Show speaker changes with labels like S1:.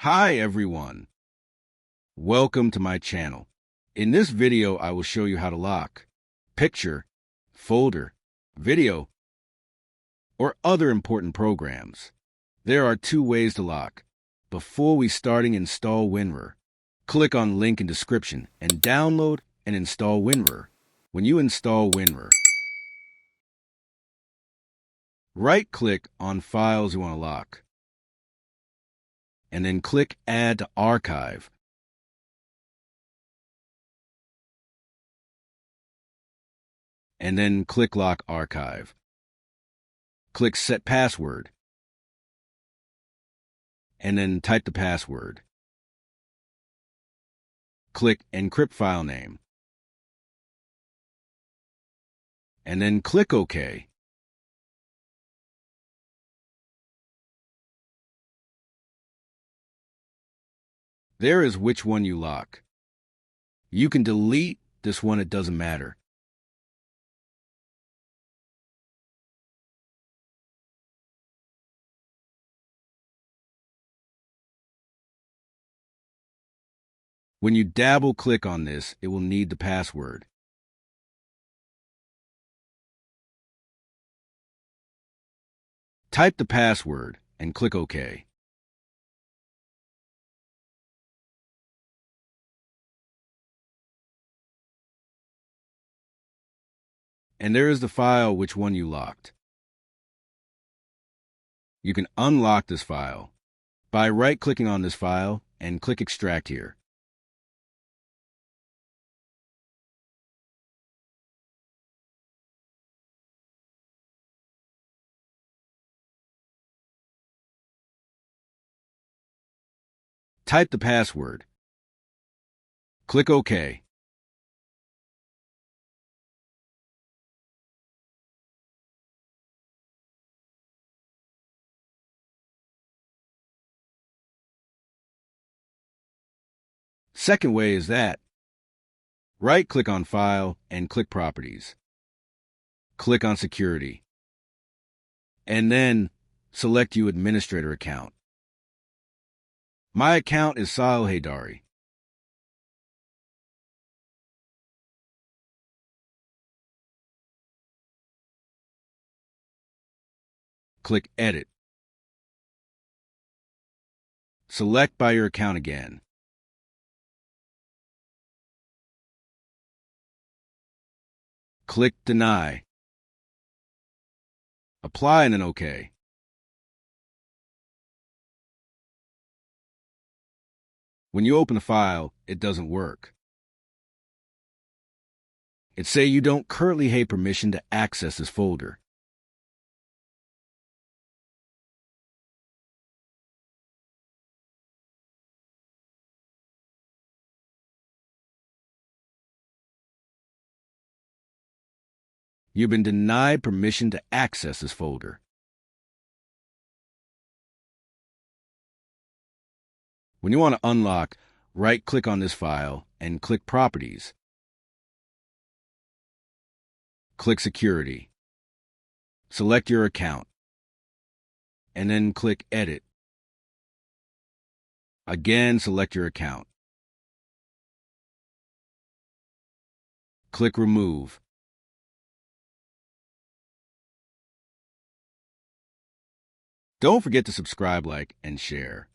S1: Hi everyone, welcome to my channel. In this video I will show you how to lock picture, folder, video, or other important programs. There are two ways to lock. Before we starting install WinRAR, click on link in description and download and install WinRAR. When you install WinRAR, right-click on files you want to lock, and then click Add to Archive. And then click Lock Archive. Click Set Password, and then type the password. Click Encrypt File Name, and then click OK. There is which one you lock. You can delete this one, it doesn't matter. When you double-click on this, it will need the password. Type the password and click OK. And there is the file which one you locked. You can unlock this file by right-clicking on this file and click Extract here. Type the password. Click OK. Second way is that. Right-click on File and click Properties. Click on Security. And then select your administrator account. My account is Sahil Haydari. Click Edit. Select by your account again. Click Deny. Apply and then OK. When you open the file, it doesn't work. It says you don't currently have permission to access this folder. You've been denied permission to access this folder. When you want to unlock, right-click on this file and click Properties. Click Security. Select your account, and then click Edit. Again, select your account. Click Remove. Don't forget to subscribe, like, and share.